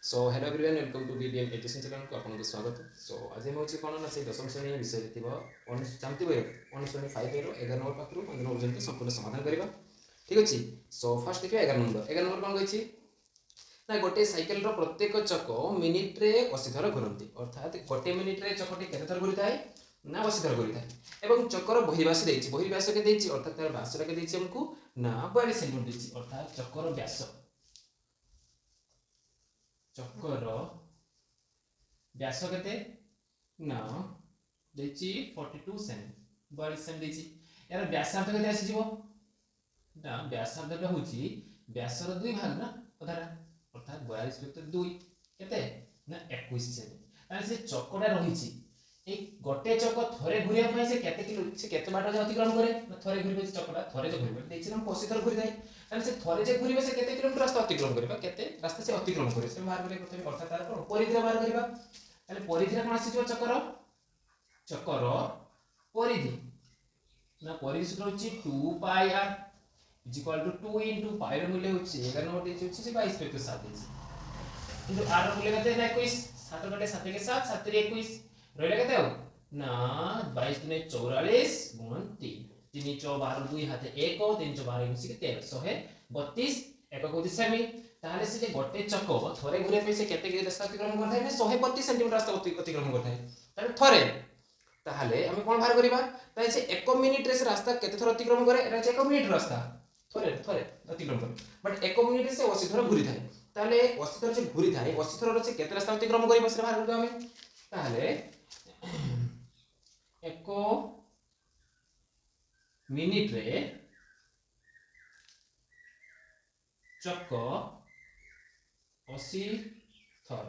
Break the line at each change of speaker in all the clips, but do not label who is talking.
So hello everyone welcome to BBM education channel को आपको स्वागत। सो आज हम होची कोन ना से दशम श्रेणी विषय थिबा जानती बय अनुश्रेणी 5 रो 11 नंबर पाखरु 15 नंबर पर्यंत संपूर्ण समाधान करबा। ठीक अछि। सो फर्स्ट देखिए 11 नंबर कोन कहछि ना गोटे साइकिल रो प्रत्येक चक मिनिट रे 80 थर घुरंती, अर्थात गोटे मिनिट रे चकटी केते थर घुरिताय ना 80 थर घुरिताय एवं चकर बहिर्व्यास देछि, बहिर्व्यास के देछि अर्थात तार व्यास के देछि हमकु ना 42 सेंटीमीटर देछि, अर्थात चकर व्यास चक्कर व्यास केते ना देछि 42 सेम 42 सेम देछि। यार व्यासार्ध केते आसी जीवो ना व्यासार्ध होछि व्यासर 2 भाग ना अधारा, अर्थात 42 + 2 केते ना 21 सेम। ताले से चक्कटा रहिछि ए गोटे चक्क थरे घुरिया पय से केते बाट अतिक्रमण करे ना थरे घुरिबे चक्कटा थरे जे घुरिबे देछि ना 80 थर घुरि जाय। ताले से थरे जे घुरिबे से केते किलोमीटर रास्ता अतिक्रमण करबा केते रास्ता से अतिक्रमण करे से बाहर करे प्रथम अर्थात तार कोन परिधि बाहर करबा। ताले परिधि कोन आसी जो चक्कर परिधि ना परिधि सूत्र होछि 2 पाई r = 2 * पाई रो मूल्य होछि 11 नंबर देछि होछि से 22/7 देछि किंतु r रो मूल्य केते ना 21 7 * 7 के 7 7 * 21 रहला केते हो ना 22 * 3 = 44 * 3 3 * 4 12 2 हाथे 1 3 * 12 = 13 132 एक कोथि सेमी। ताले से जे गोटे चक्क थरे घुरे पे से केते के रास्ता अतिक्रमण करथाय ना 132 सेंटीमीटर रास्ता अतिक्रमण करथाय। ताले थरे ताले हम कोन बाहर करिबा ताले से 1 मिनिट रे से रास्ता केते थर अतिक्रमण करे एटा 1 मिनिट रास्ता थरे थरे अतिक्रमण करे बट 1 मिनिट रे से 80 थर घुरी थाय। ताले 80 थर जे घुरी थाय 80 थर रे से केते रास्ता अतिक्रमण करिबा से बाहर करबा हम। ताले 1 मिनिट रे चक्क 80 थर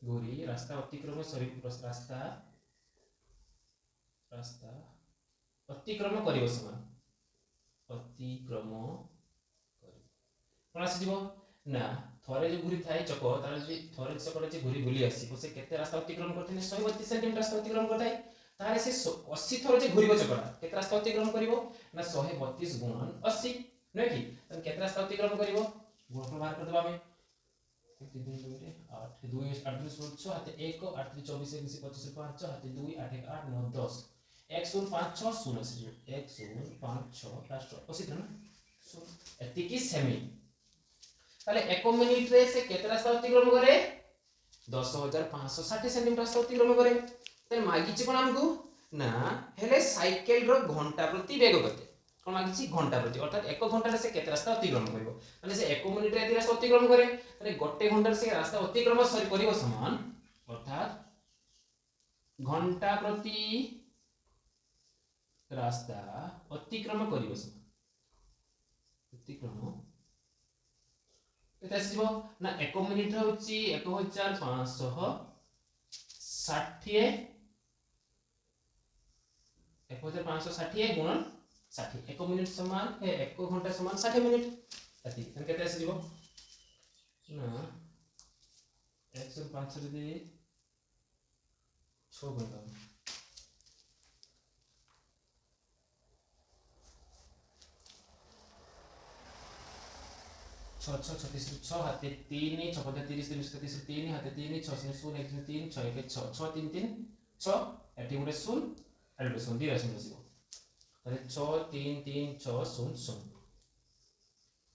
घुरी रास्ता अतिक्रमण सॉरी रास्ता रास्ता अतिक्रमण करिवो समान अतिक्रमण करि कोन आसी जीवो ना थरे जे घुरी थाय चक्क तार जे थरे चक्कटा जे घुरी बुली आसी से केते रास्ता अतिक्रमण करथि 132 सेंटीमीटर रास्ता अतिक्रमण करथाय। तारे से 80 थर जे घुरिबो चक्कटा केते रास्ता अतिक्रमण करिवो ना 132 * 80 नै कि त केते रास्ता अतिक्रमण करिवो गुणफल बाहर कर देबा हम 3 3 2 8 2 8 2 6 हाथे 1 8 3 24 21 25 5 हाथे 2 8 1 8 9 10 1 0 5 6 0 1 0 5 6 लास्ट 80 ना सो एति की सेमी। ताले 1 मिनिट रे से केते रास्ता अतिक्रमण करे 10560 सेंटीमीटर रास्ता अतिक्रमण करे। त मागिछि कोन हमकु ना हेले साइकिल रो घंटा प्रति वेग कते कोन मागिछि घंटा प्रति, अर्थात 1 घंटा रे से केते रास्ता अतिक्रमण करिवो माने से 1 मिनिट रे रास्ता अतिक्रमण करे ताले गोटे घंटा रे से रास्ता अतिक्रमण सरी करिवो समान, अर्थात घंटा प्रति रास्ता अतिक्रमण करिवो समान अतिक्रमण केते आसीबो ना 1 मिनिट रे होछि 1560 1560 गुणन 60 1 मिनिट समान 1 घंटा समान 60 मिनिट अति तन केते आसी जीवो ना 105 रे दे 6 गुणन 6 6 36 6 हाथे 3 6 30 30 30 3 हाथे 3 6 0 1 3 6 1 6 6 3 3 6 एटी गुणे 0 एटी 0 दी राशि बसिबो ताले 6 3 3 6 0 0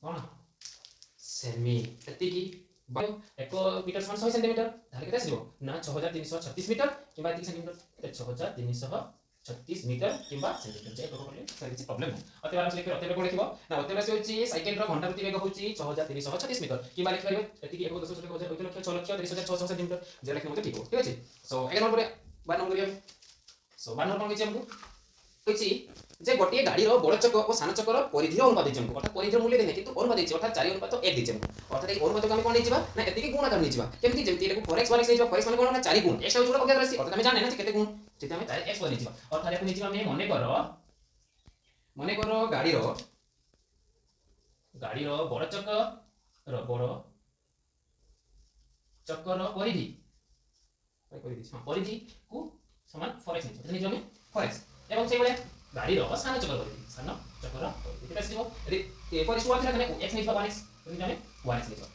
कोन सेमी एति की 1 मीटर समान 100 सेंटीमीटर ताले केते आसीबो ना 6336 मीटर किबा 30 सेंटीमीटर 6336 मीटर किबा सेंटीमीटर जे को करले सर କିଛି प्रॉब्लम नाही। अतः हम लिखे अतः कोन लिखिबो ना अतः से होची साइकिल रो घंटा प्रति वेग होची 6336 मीटर किबा लिख परिबो एति की 1 10 10 1 लक्ष 6 लक्ष 30600 सेंटीमीटर जे लिखिबो तो ठीक हो। ठीक अछि। सो 1 नंबर 12 नंबर हम सो 12 नंबर कोन किछि हमकु होची जे गोटे गाड़ी रो बड़ चक्क और सान चक्कर परिधि रो अनुपात देछि हमकु, अर्थात परिधि रो मूल्य देने किंतु अनुपात देछि अर्थात 4 अनुपात 1 देछि हमकु, अर्थात ए अनुपात को हम कोन लेजिबा ना एति की गुणा कर लेजिबा केमति जेमति एको 4x 1x लेजिबा 4x माने कोन ना 4 गुण x होची अज्ञात राशि अर्थात हम जाने ना केते गुण जेते हम 4x लेजिबा अर्थात एको लेजिबा हम मने करो गाड़ी रो बड़ चक्कर परिधि परिधि को समान 4x लेजिबा लेजिबा हम 4x एवं से बळे गाड़ी रो सान चक्कर परिधि केते आसीबो यदि 4:1 थिला तने x लेजिबा 1x लेजिबा हम 1x लेजिबा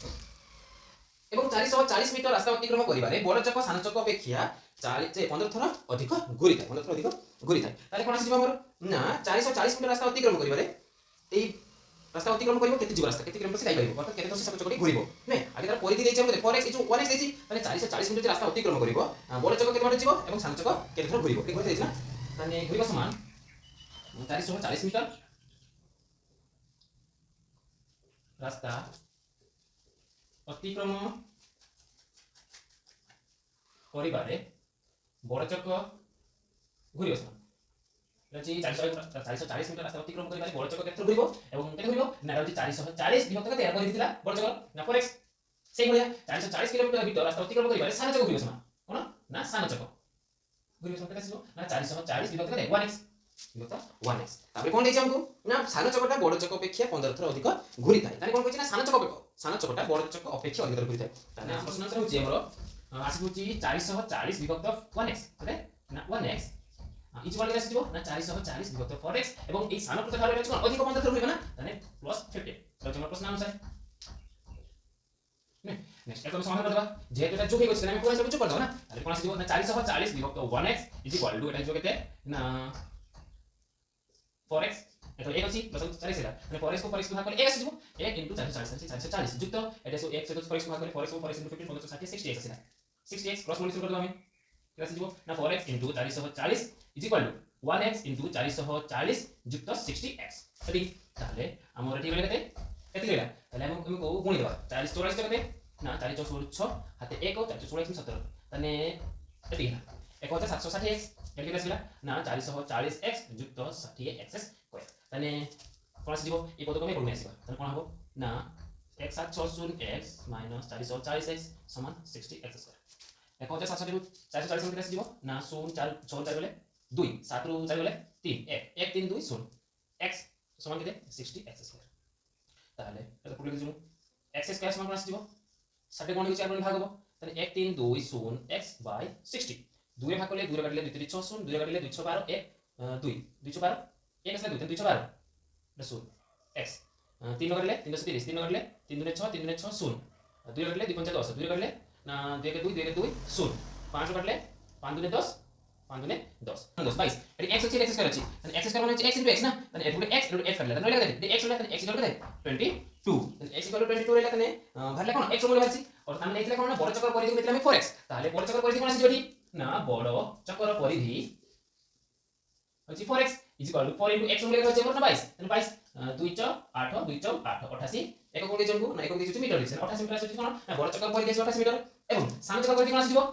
440 मीटर रास्ता अतिक्रम करिबारे बड़ चक सान चक अपेक्षा 15 थर अधिक घूरी थाए 15 थर अधिक घूरी थाए ताले कोन आसी हमर ना 440 मीटर रास्ता अतिक्रम करिबारे एई रास्ता अतिक्रम करिबो केते जीव रास्ता केते किलोमीटर से जाई परिबो अर्थात केते थर से सान चक घूरिबो नै आगे तार परिधि देछि हमर 4x इजु 1x देछि ताले 440 मीटर रास्ता अतिक्रम करिबो बड़ चक केते बाटे जीव एवं सान चक केते थर घूरिबो घूरी देछि ना ताले घूरिबा समान 440 मीटर रास्ता अतिक्रम करिबारे बड़ चक घूरिबो समान रची 440 मीटर रास्ता अतिक्रम करिबारे बड़ चक केते घूरिबो एवं केते घूरिबो ना रची 440 विभक्त केते परिधि दिला बड़ चक ना 4x सेही भलिया 440 किलोमीटर भीतर रास्ता अतिक्रम करिबारे सान चक घूरिबो समान कोन ना सान चक घूरिबो समान केते आसीबो ना 440 विभक्त केते 1x विभक्त 1x तापर कोन देछि हमको ना सान चकटा बड़ चक अपेक्षा 15 थर अधिक घूरी थाए ताले कोन कहछि ना सान चकटा बड़ चक अपेक्षा अधिक घूरी थाए ताने प्रश्न आंसर होछि हमरो आसीबुची 440 विभक्त 1x तबे ना 1x इक्वल के आसीबो ना 440 विभक्त 4x एवं ए सान प्रकार रे कोन अधिक 15 थर घूरिबो ना ताने प्लस 50 तो हमर प्रश्न अनुसार नेक्स्ट एकदम समाधान करबा जेहेतु एटा जोगे गछि हम पूरा सब जो कर दो ना ताले कोन आसीबो ना 440 विभक्त 1x इक्वल टू एटा जो केते ना 4x एतो 1 अछि प्लस 40 है माने 4x को 4x को भाग करले 1 आसीबो 1 * 440 युक्त एटा सो 1 से 4x को भाग करले 4x को 4x * 15 15 60 60x आसीला 60x क्रॉस मल्टीप्लाई कर दो हमें केटा आसीबो ना 4x * 440 इक्वल टू 1x * 440 युक्त 60x सही ताले हमर एठी केते केते गेला ताले हम को गुणी देबा 40 44 केते ना 4 4 6 हाते 1 4 16 17 ताने एठी 1760x केते आसीला ना 440x युक्त 60x स्क्वायर ताने कोन आसीबो ए पद कमे कोन आसीबा ताने कोन हबो ना x 760x - 440x समान 60x स्क्वायर 1760 रु 440 केते आसीबो ना 0 4 6 4 बेले 2 7 रु 4 बेले 3 1 1 3 2 0 x समान केते 60x स्क्वायर ताले एतो पुले दिजु x स्क्वायर समान कोन आसीबो 60 गुणिले 4 गुणिले भाग हबो ताने 1 3 2 0 x / 60 2 भाग करले 2 काटले 2 3 6 0 2 काटले 2 6 12 1 2 2 6 12 1 असले 2 3 2 6 12 0 x 3 काटले 3 10 30 3 काटले 3 2 6 3 2 6 0 2 काटले 2 5 10 2 काटले ना 2 के 2 2 के 2 0 5 काटले 5 2 10 5 2 10 10 22 एटी x अछि x स्क्वायर अछि तने x स्क्वायर माने x * x ना तने x x काटले तने लेला दे x लेला तने x इक्वल कते 22 तने x इक्वल 22 लेला तने भरले कोन x मूल्य भरछि और तने नेतले कोन बड़ चक्कर परिधि नेतले हम 4x ताले बड़ चक्कर परिधि कोन आसी जोडी ना बड़ चक्कर परिधि अछि 4x इक्वल 4 * x मूल्य होचे हमर 22 तने 22 2 * 8 2 * 8 88 एक कोन जंगु ना एक कोन दिछु मीटर दिछु 88 मीटर आसी कोन ना बड़ चक्कर परिधि 88 मीटर एवं सान चक्कर परिधि कोन आसी जिवो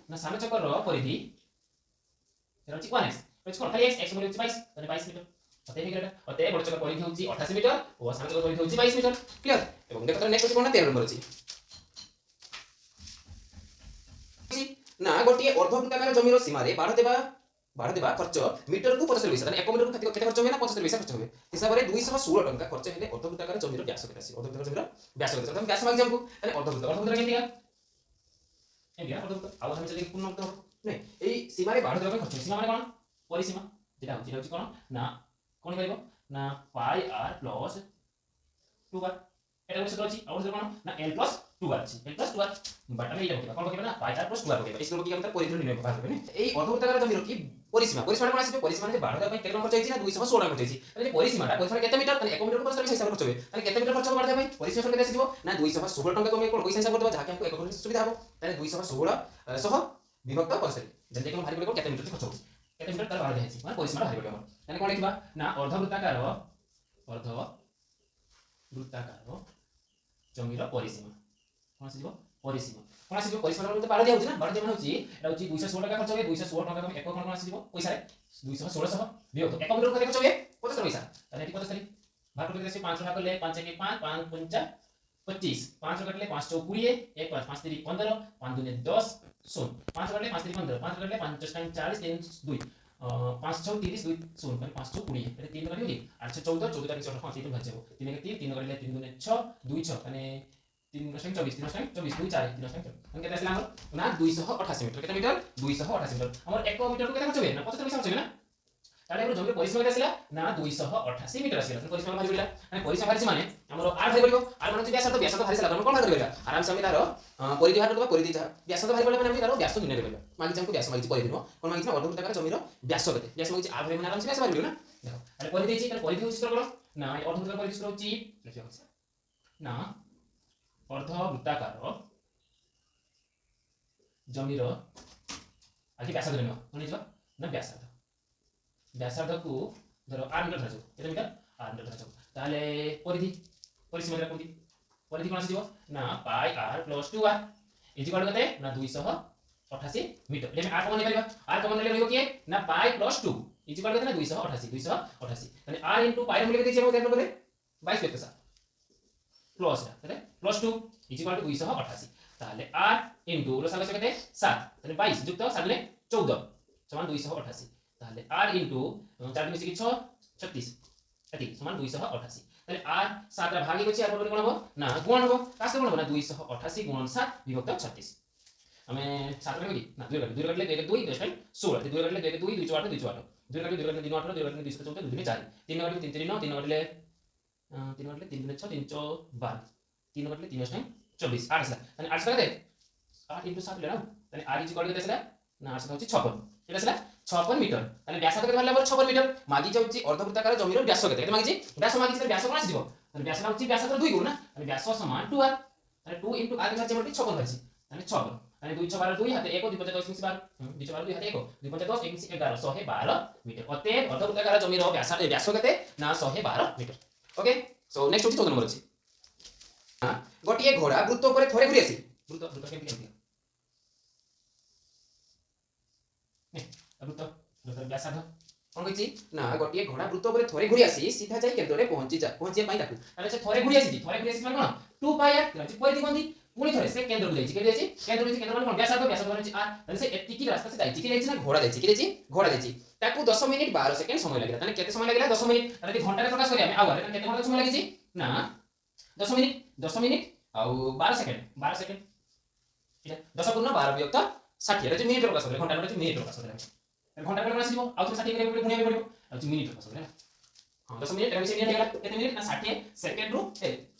ना सान चक्कर रो परिधि एरा अछि 1x कोन खाली x मूल्य होचे 22 तने 22 मीटर अते हे गेटा अते बड़ चक्कर परिधि होची 88 मीटर और सान चक्कर परिधि होची 22 मीटर क्लियर एवं देखो तो नेक्स्ट कोन ना 13 नंबर अछि ना गोटिए अर्धवृत्ताकार जमीर सीमा रे बाड़ देबा खर्च मीटर को 75 पैसा माने 1 मीटर को केते खर्च होय ना 75 पैसा खर्च होय हिसाब रे 216 टंका खर्च हेले अर्धवृत्ताकार जमीर व्यास केते आसी अर्धवृत्ताकार जमीर व्यास केते हम व्यास माग जामको ताने अर्धवृत्ताकार केतिया एबिया अर्धवृत्त आउ हम चले पूर्ण तो नै एई सीमा रे बाड़ देबा खर्च सीमा माने कोन परिसीमा जेटा होची कोन ना कोन कहबो ना पाई r प्लस 2r एटा को अछि और कोन ना l प्लस 2r अछि l प्लस 2r बाटा में एटा कोन कहबो ना पाई r प्लस 2r कहबो इसको की हम परिधि निर्णय बात करबे एई अर्धवृत्ताकार जमीर की परिसीमा परिसीमा कोन आसी परिसीमा ने बाड़ देबा केते खर्च होइछि ना 216 खर्च होइछि ताले परिसीमाटा परिसीमा केते मीटर ताले 1 मीटर को 75 हिसाब खर्च होबे ताले केते मीटर खर्च बाड़ देबा परिसीमा केते आसी ना 216 टंका को कोन पैसा हिसाब कर देबा जाके हमको 1 मीटर सुविधा हो ताले 216 सह विभक्त 75 जंदे के हम भारी केते मीटर खर्च हो केते मीटर तार बाड़ देछि माने परिसीमा भारी पड़े हमर ताले कोन लिखबा ना अर्धवृत्ताकार जमीर परिसीमा कोन आसी परिसीमा कोन आसी परिसीमा तो बाड़ दिया होछि ना बाड़ दिया माने होछि एटा होछि 216 टका खर्च होबे 216 टका को 1 कोन आसी पैसा रे 216 सह विभक्त 1 मीटर को खर्च होबे 75 पैसा ताले एटी 75 भाग करके देछि 5 भाग करले 5 1 5 5 5 25 5 काटले 5 4 20 1 5 5 3 15 5 2 10 0 5 काटले 5 3 15 5 काटले 5 टाइम 40 3 2 5 6 30 2 0 माने 5 6 20 एटा 3 काटले 8 14 14 टाइम 14 5 3 भाग जाबो 3 के 3 3 काटले 3 2 6 2 6 माने 3 टाइम 24 3 टाइम 24 2 4 3 टाइम हम केते आसला हमर ना 288 मीटर केते मीटर 288 मीटर हमर 1 मीटर को केते खर्च होबे ना 75 पैसा खर्च होबे ना তাহলে আমরা জমির পরিসীমা কেতে আসিলা না 288 মিটার আসিলা তাহলে পরিসীমা ভারি পড়িলা মানে পরিসীমা ভারিছি মানে ଆମର r ভারি পড়িব r মানে হচ্ছে ব্যাসার্ধ ব্যাসার্ধ ভারি সালা আমরা কোন ভাগ করিবা আরামসে আমি তার পরিধি ভাগ করবা পরিধি ব্যাসার্ধ ভারি পড়লে মানে আমি তার ব্যাস নির্ণয় করিবা মাগিছি আমକୁ ব্যাস মাগিছি পরিধি কোন মাগিছি না অর্ধবৃত্তাকার জমির ব্যাস কেতে ব্যাস মাগিছি r ভারি মানে আরামসে ব্যাস ভারি পড়িব না দেখো তাহলে পরিধি দিয়েছি তাহলে পরিধি হচ্ছে কত না এই অর্ধবৃত্তাকার পরিধি সূত্র হচ্ছে লেখা হচ্ছে না অর্ধবৃত্তাকার জমির আগে ব্যাসার্ধ নেব মনে যাবা না ব্যাসার্ধ ব্যাসার্ধକୁ ধরো r মিটার ধরা যাও এটা মিটার r মিটার ধরা যাও তাহলে পরিধি পরিসীমা দ্বারা পরিধি পরিধি কোন আসিব না পাই r + 2r ইকুয়াল কত না 288 মিটার এখানে r কমন নেবা r কমন নিলে রইব কি না পাই + 2 ইকুয়াল কত না 288 তাহলে r * পাই এর মূল্য কত দিয়েছি আমরা দেখব 22 পেতে স্যার প্লাস তাহলে +2 ইকুয়াল টু 288 তাহলে r * লসাগু কত 7 তাহলে 22 যুক্ত 7 মানে 14 সমান 288 তাহলে r * 4 মিশে কি 6 36 এটি সমান 288 তাহলে r 7 টা ভাগে গেছে আর পরে কোন হবে না গুণ হবে কাজ করব না 288 গুণ 7 বিভক্ত 36 আমি 7 রে করি না 2 কাটলে 2 কাটলে 2 2 10 16 2 কাটলে 2 2 2 4 2 4 2 কাটলে 2 কাটলে 3 8 2 কাটলে 2 14 2 4 3 কাটলে 3 3 9 3 কাটলে 3 কাটলে 3 6 3 12 3 কাটলে 3 9 24 8 আসলে মানে 8 টাকা দে 8 * 7 লে নাও তাহলে r = কত আসলে না আসলে হচ্ছে 56 এটা আসলে 56 মিটার তাহলে ব্যাসার্ধ কত ভাবলে 56 মিটার মাগিছে হচ্ছে অর্ধবৃত্তাকার জমির ব্যাস কত এটা মাগিছে ব্যাস মাগিছে তাহলে ব্যাস কোন আসিব তাহলে ব্যাস হচ্ছে ব্যাসার্ধ 2 গুণ না তাহলে ব্যাস সমান 2r তাহলে 2 * r হচ্ছে বলতে 56 হচ্ছে তাহলে 56 তাহলে 2 6 12 2 হাতে 1 2 5 10 মিনিট 12 2 6 12 2 হাতে 1 2 5 10 1 মিনিট 11 112 মিটার অতএব অর্ধবৃত্তাকার জমির ব্যাসার্ধ ব্যাস কত না 112 মিটার ওকে সো নেক্সট হচ্ছে 14 নম্বর আছে গোটিয়ে ঘোড়া বৃত্ত উপরে থরে ঘুরে আসি বৃত্ত বৃত্ত কেমন বৃত্ত বৃত্ত ব্যাসার্ধ কোন কইছি না গোটিয়ে ঘোড়া বৃত্ত উপরে থরে ঘুরে আসি সিধা যাই কেন্দ্রে পৌঁছিয়া পাই তাকু তাহলে সে থরে ঘুরে আসি মানে কোন 2 পাই r আছে পরিধি কোন দি পুনি থরে সে কেন্দ্রକୁ ଯାଇଛି কেটে ଯାଇଛି কেন্দ্র মানে কোন ব্যাসার্ধ ব্যাসার্ধ মানে r তাহলে সে এতিকি রাস্তা সে ଯାଇଛି কি ଯାଇଛି না ঘোড়া ଯାଇଛି কি ଯାଇଛି ঘোড়া ଯାଇଛି তাকু 10 মিনিট 12 সেকেন্ড সময় লাগিলা তাহলে কেতে সময় লাগিলা 10 মিনিট তাহলে যদি ঘন্টারে প্রকাশ করি আমি আউ তাহলে কেতে ঘন্টা সময় লাগিছি না 10 মিনিট ଆଉ 12 সেকেন্ড ঠিক আছে 10 গুণ 12 বিয়োগ 60 এটা হচ্ছে মিনিট প্রকাশ করে ঘন্টা মানে হচ্ছে মিনিট প্রকাশ করে ঘন্টা করে আসিব ଆଉ 60 করে গুণিয়া পড়িব ଆଉ হচ্ছে মিনিট প্রকাশ করে ହଁ 10 মিনিট এটা হচ্ছে মিনিট ହେଇଗଲା କେତେ ମିନିଟ ନା 60 সেকেন্ড ରୁ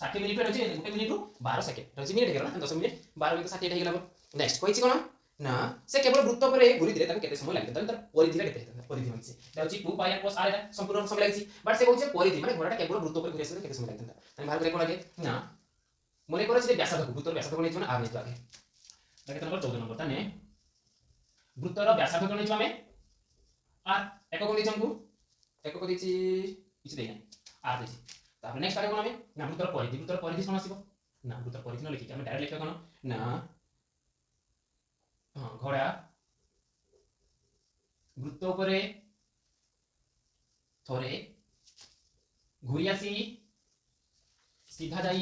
60 মিনিট হচ্ছে 1 মিনিট ରୁ 12 সেকেন্ড এটা হচ্ছে মিনিট ହେଇଗଲା না 10 মিনিট 12 বিয়োগ 60 এটা ହେଇଗଲା নেক্সট কইছি কোন না সে কেবল বৃত্ত উপরে ঘুরি দিলে তাকে কেতে সময় লাগে তাহলে তার পরিধিটা কেতে হয় পরিধি মানে এটা হচ্ছে 2 পাই r + r এটা সম্পূর্ণ সময় লাগছে বাট সে কইছে পরিধি মানে ঘোড়াটা কেবল বৃত্ত উপরে ঘুরে আসলে কেতে সময় লাগে তাহলে ভালো করে কোন লাগে না মনে করে যে ব্যাসার্ধ বৃত্তর ব্যাসার্ধ কোন নিচে আর নিচে আগে দেখে নম্বর 14 নম্বর তানে বৃত্তর ব্যাসার্ধ কোন নিচে আমি আর একক দিছি আমকু একক দিছি কিছু দেই না আর দিছি তারপরে নেক্সট আগে কোন আমি না বৃত্তর পরিধি কোন আসিব না বৃত্তর পরিধি ন লিখি আমি ডাইরেক্ট লিখা কোন না ঘোড়া বৃত্ত উপরে থরে ঘুরি আসি সিধা যাই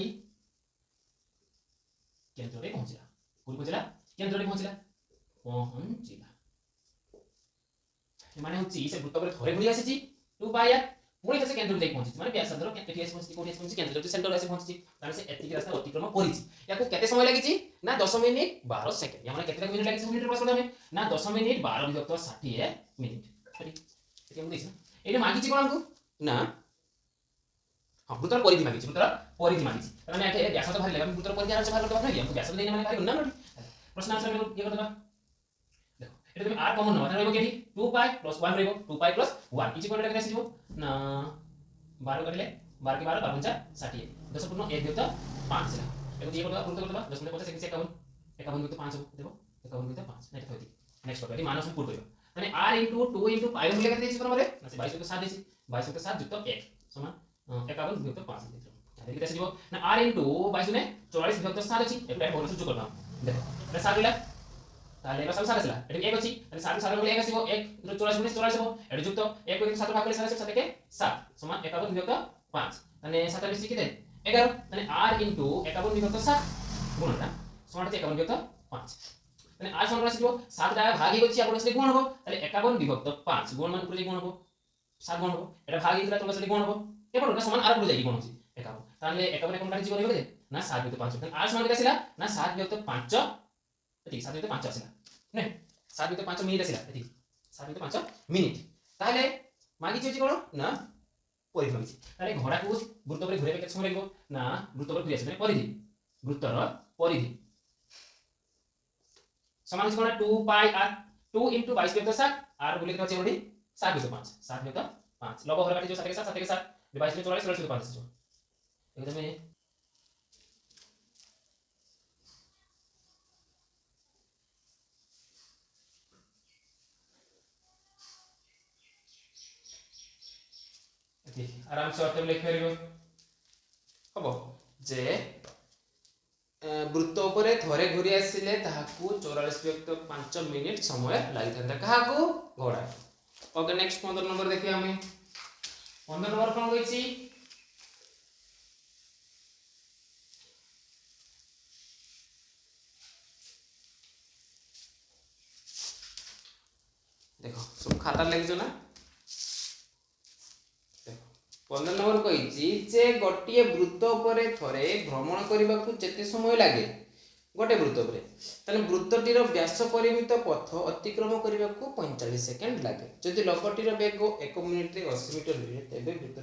কেন্দ্রে পৌঁছিলা কোন পৌঁছিলা কেন্দ্রে পৌঁছিলা মানে হচ্ছে সে বৃত্ত উপরে থরে ঘুরি আসিছি 2 পাই r পুনি সে কেন্দ্রে যাই পৌঁছিছি মানে ব্যাসার্ধ কেতে এসে পৌঁছিছি কোন এসে পৌঁছিছি কেন্দ্রে হচ্ছে সেন্টার এসে পৌঁছিছি তাহলে সে এতিকি রাস্তা অতিক্রম করিছি ইয়াকু কেতে সময় লাগিছি না 10 মিনিট 12 সেকেন্ড মানে কেতে মিনিট লাগিছি মিনিট প্রকাশ করতে না 10 মিনিট 12 বিভক্ত 60 মিনিট এটি আমি দিছি এটা মাগিছি কোন আমকু না হ্যাঁ বৃত্তর পরিধি মাগিছি তাহলে আমি একে ব্যাসার্ধ ভারি লাগা বৃত্তর পরিধি আনছে ভালো করতে পারবো না আমি ব্যাসার্ধ দেই না মানে ভারি না প্রশ্ন আনসার আমি ইয়ে করতে পারবো দেখো এটা তুমি r কমন নাও তাহলে রইব কি 2 পাই + 1 রইব 2 পাই + 1 ইকুয়াল এটা কেটে দিব না 12 কাটলে 12 के 12 55 60 10 पूर्ण 1 বিয়োগ 5 সেটা এটা দিয়ে করতে বলতে 10 মিনিট 50 সেকেন্ড 51 বিয়োগ 5 দেব 51 বিয়োগ 5 না এটা হইতি নেক্সট করবে এটি মান আসলে পুরো করবে মানে r * 2 * পাই মূল্য কত দিয়েছি তোমারে না 22 বিয়োগ 7 দিয়েছি 22 বিয়োগ 7 যুক্ত 1 সমান 51 বিয়োগ 5 দিতে তাহলে এটা আসবে না r * 22 নে 44 বিয়োগ 7 আছে এটা bonus যোগ করলাম দেখো এটা 7 হইলা তাহলে এবার সব 7 আসলা এটা 1 আছে তাহলে 7 7 বলে 1 আসিব 1 44 গুণ 44 হবে এটা যুক্ত 1 করে 7 ভাগ করলে 7 7 থেকে 7 সমান 51 বিয়োগ 5 তাহলে 7 বেশি কি দেয় 11 তাহলে r * 51 বিয়োগ 7 গুণটা সমান হচ্ছে 51 বিয়োগ 5 তাহলে r সমান আসিব 7 দ্বারা ভাগই করছি আর আসলে গুণ হবে তাহলে 51 বিয়োগ 5 গুণ মানে উপরে গুণ হবে 7 গুণ হবে এটা ভাগই দিলে তোমরা আসলে গুণ হবে এরপর ওটা সমান আর উপরে যাই গুণ হচ্ছে 51 তাহলে 51 কোনটা কিছু করে না 7 বিয়োগ 5 তাহলে r সমান কত আসিলা না 7 বিয়োগ 5 ঠিক 7 বিয়োগ 5 আসিলা নে 7 বিয়োগ 5 মিনিট আসিলা ঠিক 7 বিয়োগ 5 মিনিট তাহলে ମାଗିଛି ଅଛି କ'ଣ ନା ପରିଧି ମାଗିଛି। ତାହେଲେ ଘୋଡ଼ାକୁ ବୃତ୍ତ ଉପରେ ଘୂରାଇବା କେତେ ସମୟ ଲାଗିବ ନା ବୃତ୍ତ ଉପରେ ଘୂରିବା ମାନେ ପରିଧି ବୃତ୍ତର ପରିଧି ସମାନ ହେଉଛି କ'ଣ 2 ପାଇ r 2 * 22/7 r ବୋଲି କେତେ ଅଛି ଏଠି 7/5 7/5 ଲବ ଘର କାଟି ଯିବ 7 × 7 7 × 7 22 × 44 44/5 ଆସିବ। ଏବେ ତମେ आराम से अटो लिख पारिबो हबो जे वृत्त उपरे थरे घुरी आसिले ताहाकू 44.5 मिनिट समय लागि थांदा काहाकू घोड़ा। ओके नेक्स्ट 15 नंबर देखिए हमें 15 नंबर कोन होईची देखो सब खाता लेखिছো ना 15 नंबर कही जे गोटे वृत्त उपरे थरे भ्रमण करने को जेते समय लगे गोटे वृत्त उपरे ताले वृत्तटीर व्यास परिमित पथ अतिक्रम करने को 45 सेकेंड लगे। जदि लगटीर वेग 1 मिनिट 80 मीटर हुए तेबे वृत्त